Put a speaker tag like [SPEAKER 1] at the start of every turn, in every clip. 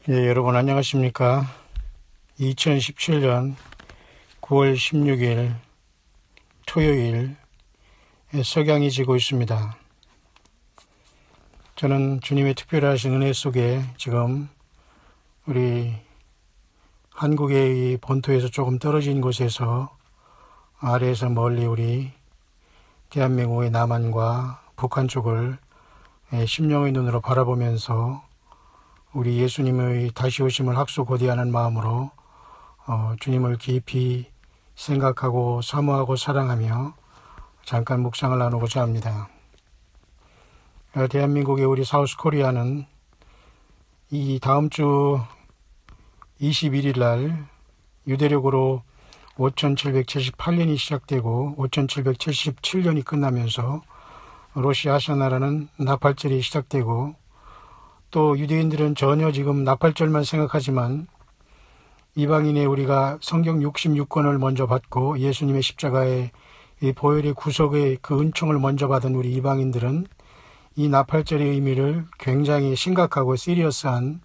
[SPEAKER 1] 예, 여러분 안녕하십니까? 2017년 9월 16일 토요일 석양이 지고 있습니다. 저는 주님의 특별하신 은혜 속에 지금 우리 한국의 본토에서 조금 떨어진 곳에서 아래에서 멀리 우리 대한민국의 남한과 북한 쪽을 심령의 눈으로 바라보면서 우리 예수님의 다시 오심을 학수고대하는 마음으로 주님을 깊이 생각하고 사모하고 사랑하며 잠깐 묵상을 나누고자 합니다. 대한민국의 우리 사우스코리아는 이 다음 주 21일 날 유대력으로 5778년이 시작되고 5777년이 끝나면서 로시아 하샤나라는 나팔절이 시작되고, 또 유대인들은 전혀 지금 나팔절만 생각하지만 이방인의 우리가 성경 66권을 먼저 받고 예수님의 십자가의 이 보혈의 구속의 그 은총을 먼저 받은 우리 이방인들은 이 나팔절의 의미를 굉장히 심각하고 시리어스한,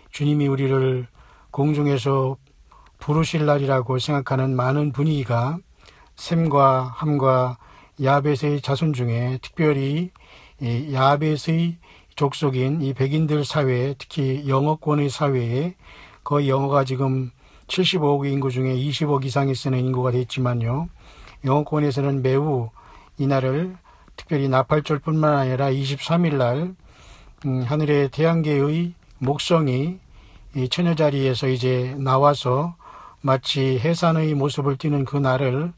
[SPEAKER 1] 주님이 우리를 공중에서 부르실 날이라고 생각하는 많은 분위기가 셈과 함과 야벳의 자손 중에 특별히 야벳의 족속인 이 백인들 사회에, 특히 영어권의 사회에 거의 영어가 지금 75억 인구 중에 20억 이상이 쓰는 인구가 되었지만요, 영어권에서는 매우 이날을 특별히 나팔절뿐만 아니라 23일 날 하늘의 태양계의 목성이 이 처녀자리에서 이제 나와서 마치 해산의 모습을 띠는 그 날을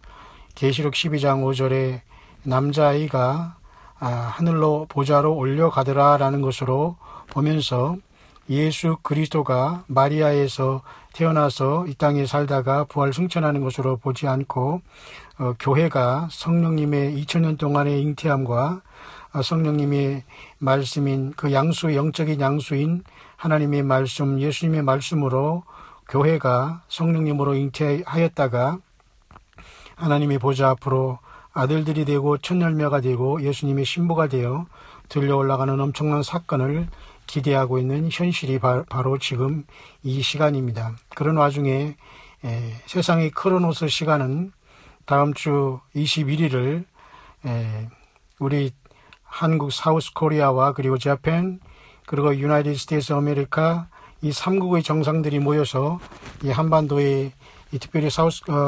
[SPEAKER 1] 계시록 12장 5절에 남자아이가 하늘로 보좌로 올려가더라 라는 것으로 보면서 예수 그리스도가 마리아에서 태어나서 이 땅에 살다가 부활 승천하는 것으로 보지 않고 교회가 성령님의 2000년 동안의 잉태함과 성령님의 말씀인 그 양수, 영적인 양수인 하나님의 말씀, 예수님의 말씀으로 교회가 성령님으로 잉태하였다가 하나님의 보좌 앞으로 아들들이 되고 첫 열매가 되고 예수님의 신부가 되어 들려 올라가는 엄청난 사건을 기대하고 있는 현실이 바로 지금 이 시간입니다. 그런 와중에 세상의 크로노스 시간은 다음 주 21일을 우리 한국 사우스 코리아와 그리고 재팬 그리고 유나이티드 스테이트 아메리카 이 3국의 정상들이 모여서 이 한반도의 특별히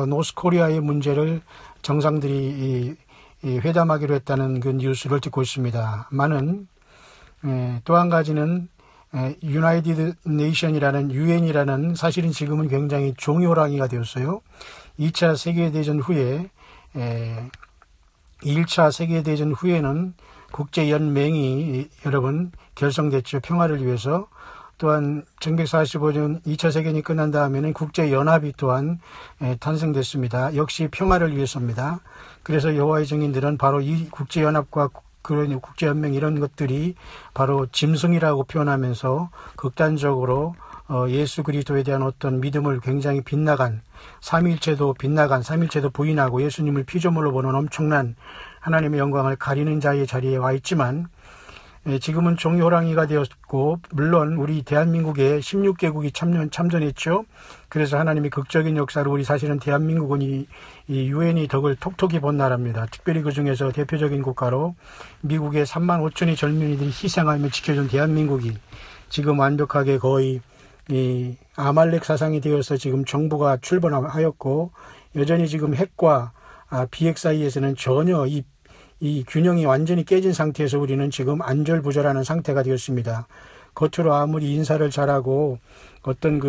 [SPEAKER 1] 노스 코리아의 문제를 정상들이 회담하기로 했다는 그 뉴스를 듣고 있습니다. 많은 또 한 가지는 유나이티드 네이션이라는 유엔이라는, 사실은 지금은 굉장히 종이호랑이가 되었어요. 2차 세계대전 후에 1차 세계대전 후에는 국제연맹이 여러분 결성됐죠. 평화를 위해서. 또한 1945년 2차 세계대전이 끝난 다음에는 국제연합이 또한 탄생됐습니다. 역시 평화를 위해서입니다. 그래서 여호와의 증인들은 바로 이 국제연합과 그런 국제연맹 이런 것들이 바로 짐승이라고 표현하면서 극단적으로 예수 그리스도에 대한 어떤 믿음을 굉장히 빗나간, 삼위일체도 부인하고 예수님을 피조물로 보는 엄청난 하나님의 영광을 가리는 자의 자리에 와 있지만, 지금은 종이호랑이가 되었고, 물론 우리 대한민국에 16개국이 참전했죠. 그래서 하나님이 극적인 역사로 우리 사실은 대한민국은 이 유엔이 덕을 톡톡히 본 나라입니다. 특별히 그 중에서 대표적인 국가로 미국의 3만 5천의 젊은이들이 희생하며 지켜준 대한민국이 지금 완벽하게 거의 이 아말렉 사상이 되어서 지금 정부가 출범하였고, 여전히 지금 핵과 비핵 사이에서는 전혀 이 균형이 완전히 깨진 상태에서 우리는 지금 안절부절하는 상태가 되었습니다. 겉으로 아무리 인사를 잘하고 어떤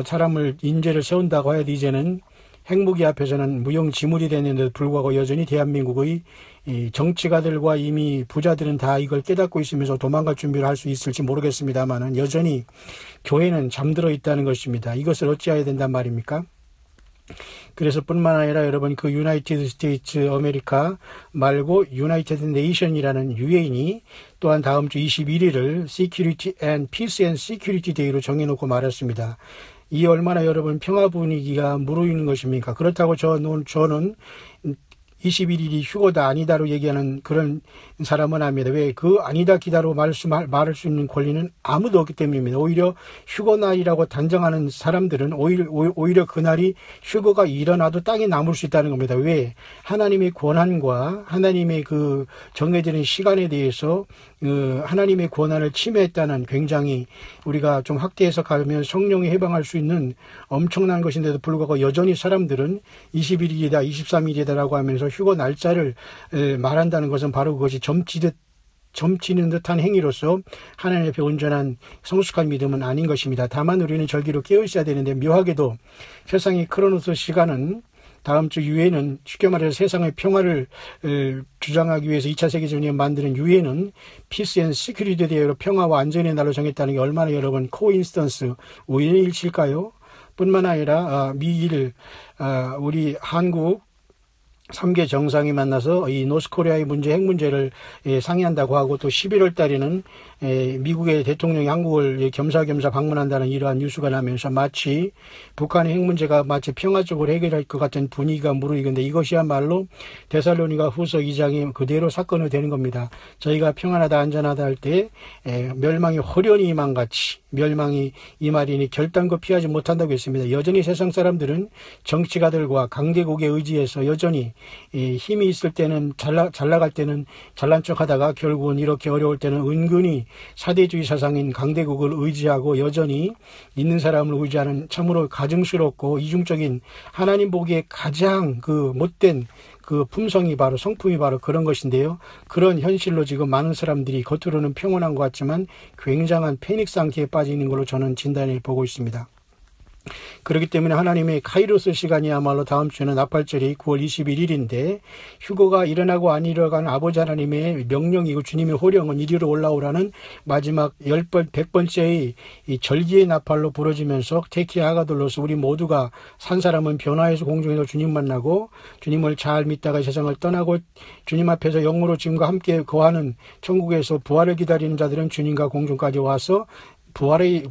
[SPEAKER 1] 사람을 인재를 세운다고 해도 이제는 핵무기 앞에서는 무용지물이 되는데도 불구하고 여전히 대한민국의 이 정치가들과 이미 부자들은 다 이걸 깨닫고 있으면서 도망갈 준비를 할 수 있을지 모르겠습니다만은 여전히 교회는 잠들어 있다는 것입니다. 이것을 어찌해야 된단 말입니까? 그래서 뿐만 아니라 여러분, 그 유나이티드 스테이트 아메리카 말고 유나이티드 네이션이라는 유엔이 또한 다음 주 21일을 Security and Peace and Security Day로 정해놓고 말았습니다. 이 얼마나 여러분 평화 분위기가 무르익는 것입니까? 그렇다고 저는 21일이 휴거다 아니다로 얘기하는 그런 사람은 아닙니다. 왜? 그 아니다 기다로 말할 수 있는 권리는 아무도 없기 때문입니다. 오히려 휴거날이라고 단정하는 사람들은 오히려 그날이 휴거가 일어나도 땅에 남을 수 있다는 겁니다. 왜? 하나님의 권한과 하나님의 그 정해지는 시간에 대해서 하나님의 권한을 침해했다는, 굉장히 우리가 좀 확대 해석하면 성령이 해방할 수 있는 엄청난 것인데도 불구하고 여전히 사람들은 21일이다 23일이다라고 하면서 휴거 날짜를 말한다는 것은 바로 그것이 점치는 듯한 행위로서 하나님 앞에 온전한 성숙한 믿음은 아닌 것입니다. 다만 우리는 절기로 깨어 있어야 되는데, 묘하게도 세상의 크로노스 시간은, 다음 주 유엔은, 쉽게 말해서 세상의 평화를 주장하기 위해서 2차 세계대전이 만드는 유엔은 피스 앤 시큐리티 데이로 평화와 안전의 날로 정했다는 게 얼마나 여러분 코인스턴스, 우연의 일치일까요? 뿐만 아니라 미일, 우리 한국 3개 정상이 만나서 이 노스코리아의 문제, 핵 문제를 상의한다고 하고, 또 11월 달에는 미국의 대통령이 한국을 겸사겸사 방문한다는 이러한 뉴스가 나면서 마치 북한의 핵 문제가 마치 평화적으로 해결할 것 같은 분위기가 무르익는데, 이것이야말로 데살로니가 후서 2장이 그대로 사건이 되는 겁니다. 저희가 평안하다 안전하다 할 때 멸망이 호련히 임한 같이 멸망이 이 말이니 결단코 피하지 못한다고 했습니다. 여전히 세상 사람들은 정치가들과 강대국에 의지해서 여전히 힘이 있을 때는 잘 나갈 때는 잘난 척하다가 결국은 이렇게 어려울 때는 은근히 사대주의 사상인 강대국을 의지하고 여전히 있는 사람을 의지하는, 참으로 가증스럽고 이중적인, 하나님 보기에 가장 그 못된 그 품성이 바로, 성품이 바로 그런 것인데요. 그런 현실로 지금 많은 사람들이 겉으로는 평온한 것 같지만 굉장한 패닉 상태에 빠져 있는 걸로 저는 진단해 보고 있습니다. 그렇기 때문에 하나님의 카이로스 시간이야말로 다음 주에는 나팔절이 9월 21일인데, 휴거가 일어나고 안 일어나는 아버지 하나님의 명령이고 주님의 호령은 이리로 올라오라는 마지막 10번, 100번째의 이 절기의 나팔로 부러지면서 테키 아가돌로서 우리 모두가 산 사람은 변화해서 공중에서 주님 만나고, 주님을 잘 믿다가 세상을 떠나고 주님 앞에서 영으로 지금과 함께 거하는 천국에서 부활을 기다리는 자들은 주님과 공중까지 와서 부활의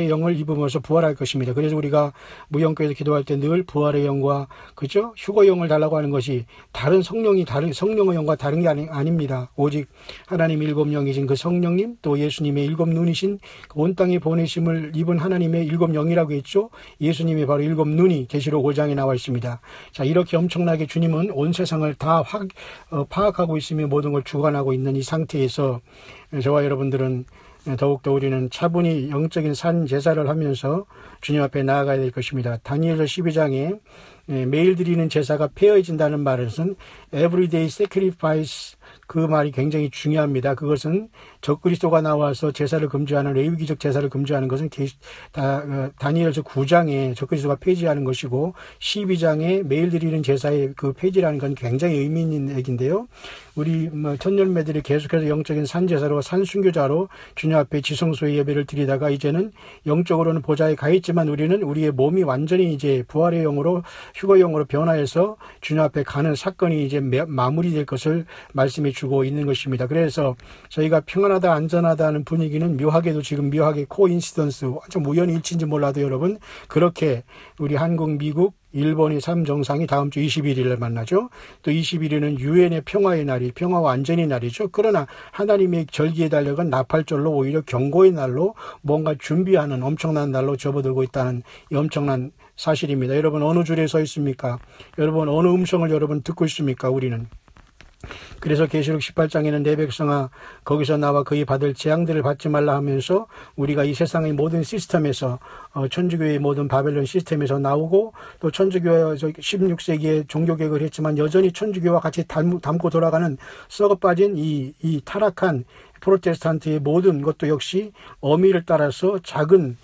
[SPEAKER 1] 영을 입으면서 부활할 것입니다. 그래서 우리가 무영교에서 기도할 때 늘 부활의 영과, 그죠? 휴거 영을 달라고 하는 것이 다른 성령의 영과 다른 게 아닙니다. 오직 하나님 일곱 영이신 그 성령님, 또 예수님의 일곱 눈이신 온 땅에 보내심을 입은 하나님의 일곱 영이라고 했죠. 예수님의 바로 일곱 눈이 계시록 5장에 나와 있습니다. 자, 이렇게 엄청나게 주님은 온 세상을 다 파악하고 있으며 모든 걸 주관하고 있는 이 상태에서 저와 여러분들은 더욱더 우리는 차분히 영적인 산 제사를 하면서 주님 앞에 나아가야 될 것입니다. 다니엘서 12장에 매일 드리는 제사가 폐허해진다는 말은 everyday sacrifice, 그 말이 굉장히 중요합니다. 그것은 적그리스도가 나와서 제사를 금지하는, 레위기적 제사를 금지하는 것은 다니엘서 9장에 적그리스도가 폐지하는 것이고, 12장에 매일 드리는 제사의 그 폐지라는 건 굉장히 의미 있는 얘기인데요. 우리 천열매들이 계속해서 영적인 산제사로, 산순교자로 주님 앞에 지성소의 예배를 드리다가 이제는 영적으로는 보좌에 가 있지만 우리는 우리의 몸이 완전히 이제 부활의 영으로, 휴거 영으로 변화해서 주님 앞에 가는 사건이 이제 마무리될 것을 말씀해 주고 있는 것입니다. 그래서 저희가 평안하다 안전하다는 분위기는 묘하게도 지금 묘하게 코인시던스, 완전 우연일치인지 몰라도 여러분, 그렇게 우리 한국, 미국, 일본의 3정상이 다음 주 21일에 만나죠. 또 21일은 유엔의 평화의 날이, 평화와 안전의 날이죠. 그러나 하나님의 절기의 달력은 나팔절로 오히려 경고의 날로 뭔가 준비하는 엄청난 날로 접어들고 있다는 이 엄청난 사실입니다. 여러분 어느 줄에 서 있습니까? 여러분 어느 음성을 여러분 듣고 있습니까? 우리는. 그래서 계시록 18장에는 내 백성아 거기서 나와 그의 받을 재앙들을 받지 말라 하면서 우리가 이 세상의 모든 시스템에서 천주교의 모든 바벨론 시스템에서 나오고, 또 천주교가 16세기에 종교개혁을 했지만 여전히 천주교와 같이 닮고 돌아가는 썩어 빠진 이 타락한 프로테스탄트의 모든 것도 역시 어미를 따라서 작은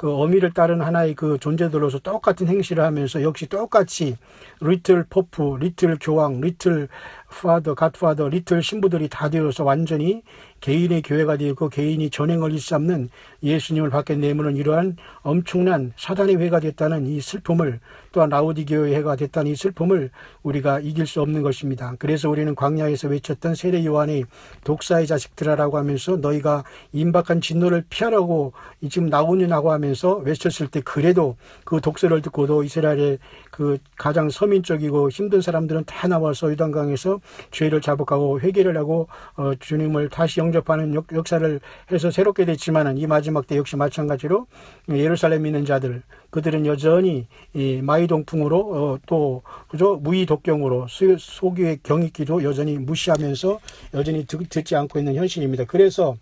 [SPEAKER 1] 어미를 따른 하나의 그 존재들로서 똑같은 행실을 하면서 역시 똑같이 리틀 포프, 리틀 교황, 리틀 갓파더, 리틀 신부들이 다 되어서 완전히 개인의 교회가 되었고 개인이 전행을 일삼는 예수님을 밖에 내모는 이러한 엄청난 사단의 회가 됐다는 이 슬픔을, 또한 라오디게오의 회가 됐다는 이 슬픔을 우리가 이길 수 없는 것입니다. 그래서 우리는 광야에서 외쳤던 세례 요한의 독사의 자식들아라고 하면서 너희가 임박한 진노를 피하라고 지금 나오느냐고 하면서 외쳤을 때, 그래도 그 독설을 듣고도 이스라엘의 그 가장 서민적이고 힘든 사람들은 다 나와서 요단강에서 죄를 자복하고 회개를 하고 주님을 다시 영접하는 역사를 해서 새롭게 됐지만은, 이 마지막 때 역시 마찬가지로 예루살렘에 있는 자들, 그들은 여전히 이 마이동풍으로 또 그죠, 무의독경으로 소교의 경익기도 여전히 무시하면서 여전히 듣지 않고 있는 현실입니다. 그래서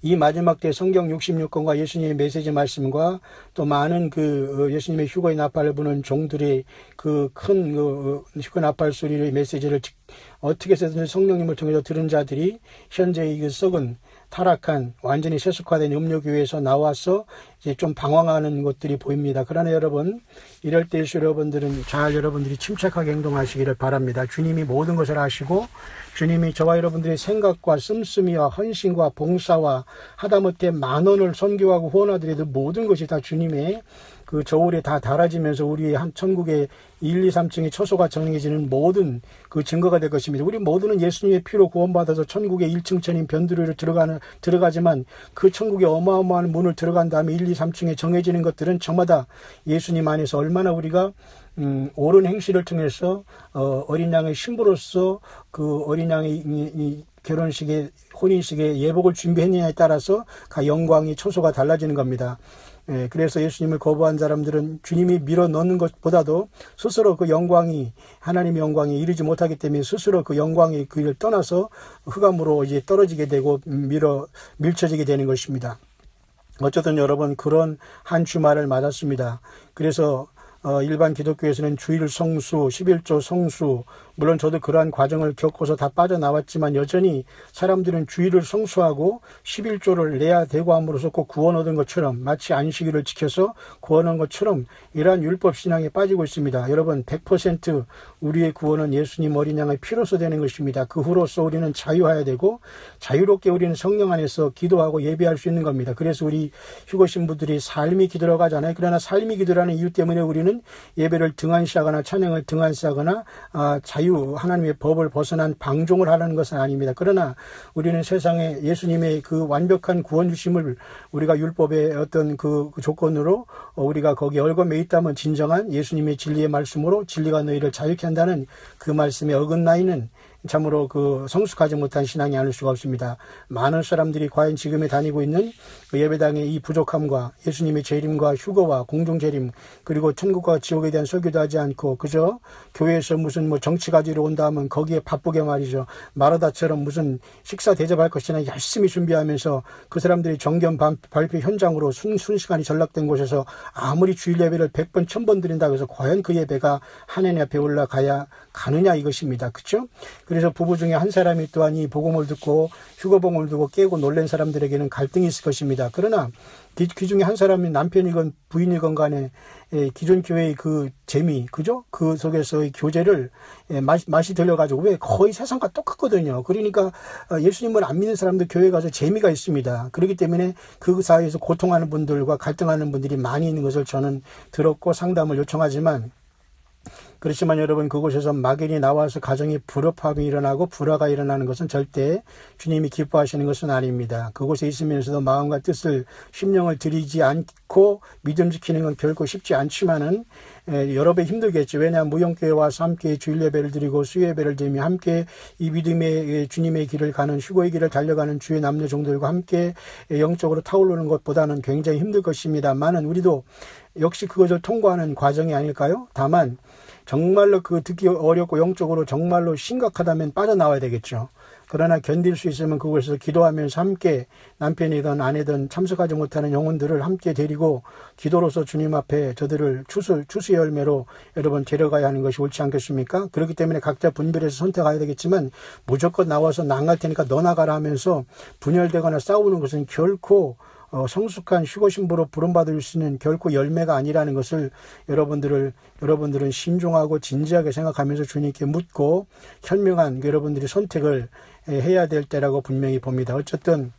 [SPEAKER 1] 이 마지막 때 성경 66권과 예수님의 메시지 말씀과 또 많은 그 예수님의 휴거의 나팔을 부는 종들의 그 큰 휴거 나팔 소리의 메시지를 어떻게 해서든 성령님을 통해서 들은 자들이 현재의 그 썩은 타락한 완전히 세속화된 음료교회에서 나와서 이제 좀 방황하는 것들이 보입니다. 그러나 여러분, 이럴 때일수 여러분들이 침착하게 행동하시기를 바랍니다. 주님이 모든 것을 아시고 주님이 저와 여러분들의 생각과 씀씀이와 헌신과 봉사와 하다못해 10,000원을 선교하고 후원하더라도 모든 것이 다 주님의 그 저울에 다 달아지면서 우리의 한 천국의 1, 2, 3층의 처소가 정해지는 모든 그 증거가 될 것입니다. 우리 모두는 예수님의 피로 구원받아서 천국의 1층천인 변두리로 들어가지만 그 천국의 어마어마한 문을 들어간 다음에 1, 2, 3층에 정해지는 것들은 저마다 예수님 안에서 얼마나 우리가 옳은 행실을 통해서 어린 양의 신부로서 그 어린 양의 이 결혼식의 혼인식의 예복을 준비했느냐에 따라서 그 영광이 초소가 달라지는 겁니다. 그래서 예수님을 거부한 사람들은 주님이 밀어 넣는 것보다도 스스로 그 영광이, 하나님의 영광에 이르지 못하기 때문에 스스로 그 영광의 길을 떠나서 흑암으로 이제 떨어지게 되고 밀쳐지게 되는 것입니다. 어쨌든 여러분, 그런 한 주말을 맞았습니다. 그래서 일반 기독교에서는 주일 성수, 11조 성수, 물론 저도 그러한 과정을 겪어서 다 빠져나왔지만 여전히 사람들은 주일을 성수하고 11조를 내야 되고 함으로써 꼭 구원 얻은 것처럼, 마치 안식일을 지켜서 구원한 것처럼 이러한 율법 신앙에 빠지고 있습니다. 여러분, 100% 우리의 구원은 예수님 어린 양의 피로서 되는 것입니다. 그 후로서 우리는 자유해야 되고 자유롭게 우리는 성령 안에서 기도하고 예배할 수 있는 겁니다. 그래서 우리 휴거 신부들이 삶이 기도라고 하잖아요. 그러나 삶이 기도라는 이유 때문에 우리는 예배를 등한시하거나 찬양을 등한시하거나 하나님의 법을 벗어난 방종을 하라는 것은 아닙니다. 그러나 우리는 세상에 예수님의 그 완벽한 구원 주심을 우리가 율법의 어떤 그 조건으로 우리가 거기에 얽어매 있다면 진정한 예수님의 진리의 말씀으로 진리가 너희를 자유케 한다는 그 말씀에 어긋나이는 참으로 그 성숙하지 못한 신앙이 아닐 수가 없습니다. 많은 사람들이 과연 지금에 다니고 있는 그 예배당의 이 부족함과 예수님의 재림과 휴거와 공중재림, 그리고 천국과 지옥에 대한 설교도 하지 않고 그저 교회에서 무슨 정치 가지러 온다 하면 거기에 바쁘게 말이죠, 마라다처럼 무슨 식사 대접할 것이나 열심히 준비하면서 그 사람들이 정견 발표 현장으로 순시간이 전락된 곳에서 아무리 주일 예배를 100번 1000번 드린다고 해서 과연 그 예배가 하나님 앞에 올라가야 가느냐 이것입니다. 그렇죠? 그래서 부부 중에 한 사람이 또한 이 복음을 듣고 휴거봉을 두고 깨고 놀란 사람들에게는 갈등이 있을 것입니다. 그러나 그 중에 한 사람이 남편이건 부인이건 간에 기존 교회의 그 재미, 그죠? 그 속에서의 교제를 맛이 들려가지고, 왜 거의 세상과 똑같거든요. 그러니까 예수님을 안 믿는 사람들 교회 가서 재미가 있습니다. 그렇기 때문에 그 사이에서 고통하는 분들과 갈등하는 분들이 많이 있는 것을 저는 들었고 상담을 요청하지만, 그렇지만 여러분, 그곳에서 막연히 나와서 가정에 불협화음이 일어나고 불화가 일어나는 것은 절대 주님이 기뻐하시는 것은 아닙니다. 그곳에 있으면서도 마음과 뜻을, 심령을 들이지 않고 믿음 지키는 건 결코 쉽지 않지만은 여러 배 힘들겠죠. 왜냐하면 무용교회 와서 함께 주일 예배를 드리고 수요 예배를 드리며 함께 이 믿음의 주님의 길을 가는, 휴거의 길을 달려가는 주의 남녀 종들과 함께 영적으로 타오르는 것보다는 굉장히 힘들 것입니다만은 우리도 역시 그것을 통과하는 과정이 아닐까요? 다만 정말로 그 듣기 어렵고 영적으로 정말로 심각하다면 빠져나와야 되겠죠. 그러나 견딜 수 있으면 그곳에서 기도하면서 함께 남편이든 아내든 참석하지 못하는 영혼들을 함께 데리고 기도로서 주님 앞에 저들을 추수의 열매로 여러분 데려가야 하는 것이 옳지 않겠습니까? 그렇기 때문에 각자 분별해서 선택해야 되겠지만 무조건 나와서 나갈 테니까 너 나가라 하면서 분열되거나 싸우는 것은 결코 성숙한 휴거 신부로 부름받을 수 있는 결코 열매가 아니라는 것을 여러분들은 신중하고 진지하게 생각하면서 주님께 묻고 현명한 여러분들이 선택을 해야 될 때라고 분명히 봅니다. 어쨌든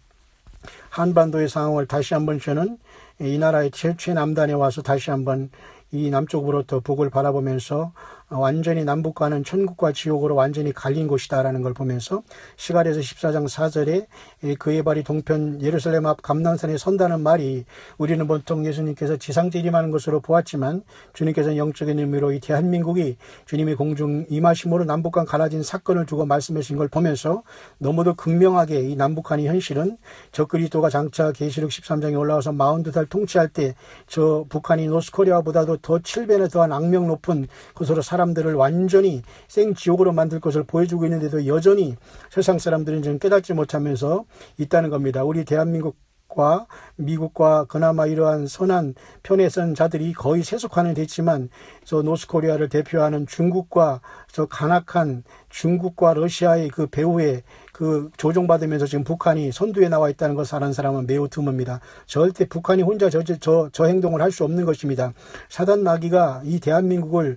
[SPEAKER 1] 한반도의 상황을 다시 한번 저는 이 나라의 최남단에 와서 다시 한번 이 남쪽으로부터 북을 바라보면서 완전히 남북과는 천국과 지옥으로 완전히 갈린 곳이다라는 걸 보면서 시갈에서 14장 4절에 그의 발이 동편 예루살렘 앞 감난산에 선다는 말이 우리는 보통 예수님께서 지상 재림하는 것으로 보았지만 주님께서는 영적인 의미로 이 대한민국이 주님의 공중 임하심으로 남북간 갈라진 사건을 두고 말씀하신 걸 보면서 너무도 극명하게 이 남북한의 현실은 저 그리스도가 장차 계시록 13장에 올라와서 42달 통치할 때 저 북한이 노스코리아보다도 더 7배나 더한 악명 높은 것으로 사람들을 완전히 생지옥으로 만들 것을 보여주고 있는데도 여전히 세상 사람들은 지금 깨닫지 못하면서 있다는 겁니다. 우리 대한민국과 미국과 그나마 이러한 선한 편에 선 자들이 거의 세속화는 됐지만 저 노스코리아를 대표하는 중국과 저 간악한 중국과 러시아의 그 배후에 그 조종받으면서 지금 북한이 선두에 나와 있다는 것을 아는 사람은 매우 드뭅니다. 절대 북한이 혼자 저 행동을 할 수 없는 것입니다. 사단 마귀가 이 대한민국을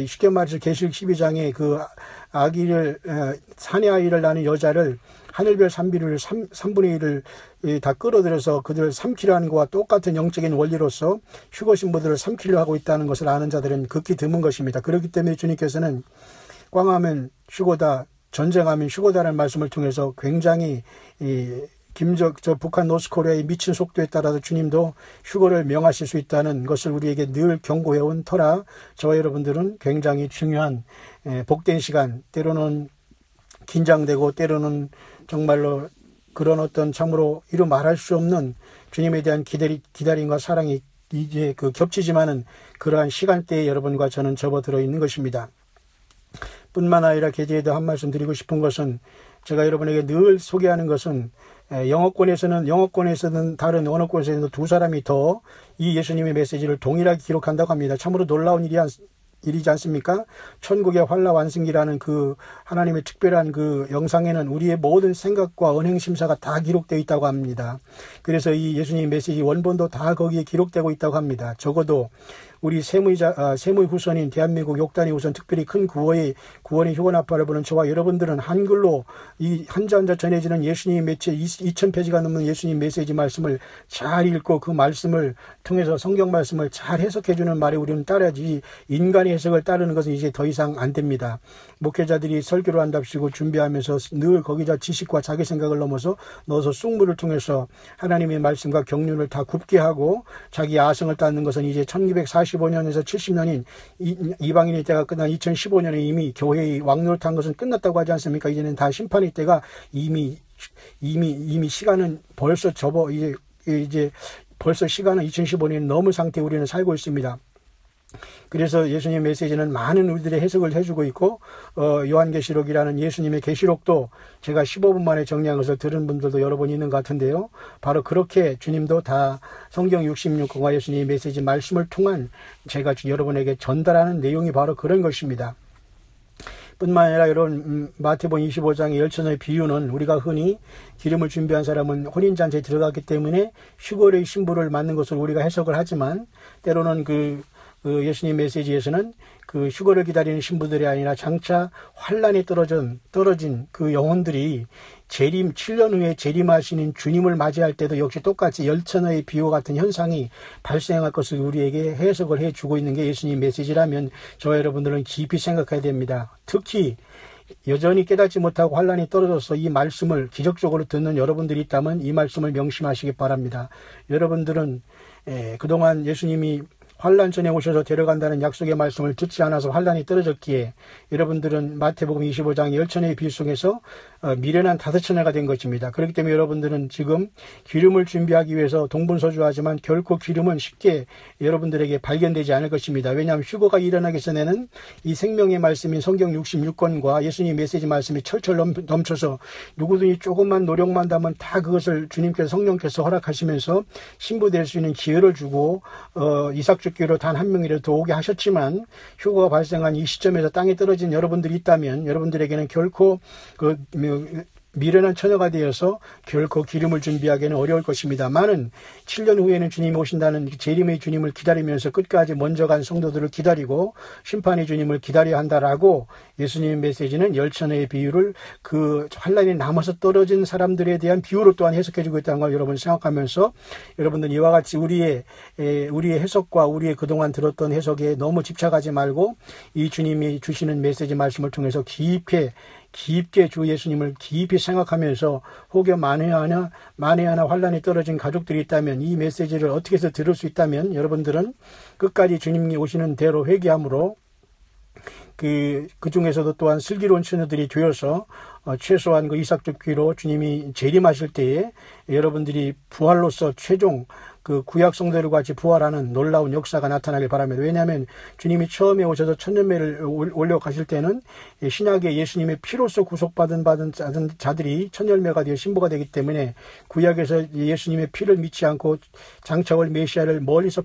[SPEAKER 1] 쉽게 말해서 계시록 12장에 그 아기를 사내 아이를 낳는 여자를 하늘별 3분의 1을 다 끌어들여서 그들을 삼키려 하는 것과 똑같은 영적인 원리로서 휴거 신부들을 삼키려 하고 있다는 것을 아는 자들은 극히 드문 것입니다. 그렇기 때문에 주님께서는 꽝하면 휴거다, 전쟁하면 휴거다라는 말씀을 통해서 굉장히 저 북한 노스코리아의 미친 속도에 따라서 주님도 휴거를 명하실 수 있다는 것을 우리에게 늘 경고해온 터라 저와 여러분들은 굉장히 중요한 복된 시간, 때로는 긴장되고 때로는 정말로 그런 어떤 참으로 이루 말할 수 없는 주님에 대한 기다림과 사랑이 이제 겹치지만은 그러한 시간대에 여러분과 저는 접어들어 있는 것입니다. 뿐만 아니라 계제에도 한 말씀 드리고 싶은 것은 제가 여러분에게 늘 소개하는 것은 영어권에서는 다른 언어권에서는 두 사람이 더 이 예수님의 메시지를 동일하게 기록한다고 합니다. 참으로 놀라운 일이지 않습니까? 천국의 환라 완승기라는 그 하나님의 특별한 그 영상에는 우리의 모든 생각과 언행 심사가 다 기록되어 있다고 합니다. 그래서 이 예수님 메시지 원본도 다 거기에 기록되고 있다고 합니다. 적어도 우리 세무의 후손인 대한민국 욕단의 후손 특별히 큰 구원의 휴건 아빠를 보는 저와 여러분들은 한글로 이 한자 한자 전해지는 예수님 메시지 2000페이지가 넘는 예수님 메시지 말씀을 잘 읽고 그 말씀을 통해서 성경 말씀을 잘 해석해주는 말에 우리는 따라야지 인간의 해석을 따르는 것은 이제 더 이상 안 됩니다. 목회자들이 설교를 한답시고 준비하면서 늘 거기다 지식과 자기 생각을 넣어서 쑥물을 통해서 하나님의 말씀과 경륜을 다 굽게 하고 자기 아성을 따는 것은 이제 1945년에서 70년인 이방인의 때가 끝난 2015년에 이미 교회의 왕노릇한 것은 끝났다고 하지 않습니까? 이제는 다 심판의 때가 이미 시간은 벌써 이제 벌써 시간은 2015년 넘은 상태에 우리는 살고 있습니다. 그래서 예수님 메시지는 많은 우리들의 해석을 해주고 있고 요한계시록이라는 예수님의 계시록도 제가 15분 만에 정리한 것을 들은 분들도 여러 분 있는 것 같은데요. 바로 그렇게 주님도 다 성경 66권과 예수님의 메시지 말씀을 통한 제가 여러분에게 전달하는 내용이 바로 그런 것입니다. 뿐만 아니라 여러분 마태복음 25장의 열처녀의 비유는 우리가 흔히 기름을 준비한 사람은 혼인잔치에 들어갔기 때문에 휴거의 신부를 맞는 것을 우리가 해석을 하지만 때로는 그 예수님 메시지에서는 그 휴거를 기다리는 신부들이 아니라 장차 환란에 떨어진 그 영혼들이 7년 후에 재림하시는 주님을 맞이할 때도 역시 똑같이 열처녀의 비유 같은 현상이 발생할 것을 우리에게 해석을 해주고 있는 게 예수님 메시지라면 저와 여러분들은 깊이 생각해야 됩니다. 특히 여전히 깨닫지 못하고 환란이 떨어져서 이 말씀을 기적적으로 듣는 여러분들이 있다면 이 말씀을 명심하시기 바랍니다. 여러분들은 그동안 예수님이 환란 전에 오셔서 데려간다는 약속의 말씀을 듣지 않아서 환란이 떨어졌기에 여러분들은 마태복음 25장 열처녀의 비유 속에서 미련한 5처녀가 된 것입니다. 그렇기 때문에 여러분들은 지금 기름을 준비하기 위해서 동분서주하지만 결코 기름은 쉽게 여러분들에게 발견되지 않을 것입니다. 왜냐하면 휴거가 일어나기 전에는 이 생명의 말씀인 성경 66권과 예수님 메시지 말씀이 철철 넘쳐서 누구든지 조금만 노력만 하면 다 그것을 주님께서 성령께서 허락하시면서 신부될 수 있는 기회를 주고 이삭주기로 단 한 명이라도 오게 하셨지만 휴거가 발생한 이 시점에서 땅에 떨어진 여러분들이 있다면 여러분들에게는 결코 미련한 처녀가 되어서 결코 기름을 준비하기는 어려울 것입니다만은 7년 후에는 주님이 오신다는 재림의 주님을 기다리면서 끝까지 먼저 간 성도들을 기다리고 심판의 주님을 기다려야 한다라고 예수님의 메시지는 열천의 비유를 그 환란이 남아서 떨어진 사람들에 대한 비유로 또한 해석해주고 있다는 걸 여러분 생각하면서 여러분들 이와 같이 우리의 해석과 우리의 그동안 들었던 해석에 너무 집착하지 말고 이 주님이 주시는 메시지 말씀을 통해서 깊게 주 예수님을 깊이 생각하면서 혹여 만에 하나 환란이 떨어진 가족들이 있다면 이 메시지를 어떻게 해서 들을 수 있다면 여러분들은 끝까지 주님이 오시는 대로 회개함으로 그 중에서도 또한 슬기로운 처녀들이 되어서 최소한 그 이삭적 귀로 주님이 재림하실 때에 여러분들이 부활로서 최종 그 구약 성도들과 같이 부활하는 놀라운 역사가 나타나길 바랍니다. 왜냐하면 주님이 처음에 오셔서 천년매를 올려가실 때는 신약의 예수님의 피로서 구속받은 자들이 천년매가 되어 신부가 되기 때문에 구약에서 예수님의 피를 믿지 않고 장차올 메시아를 멀리서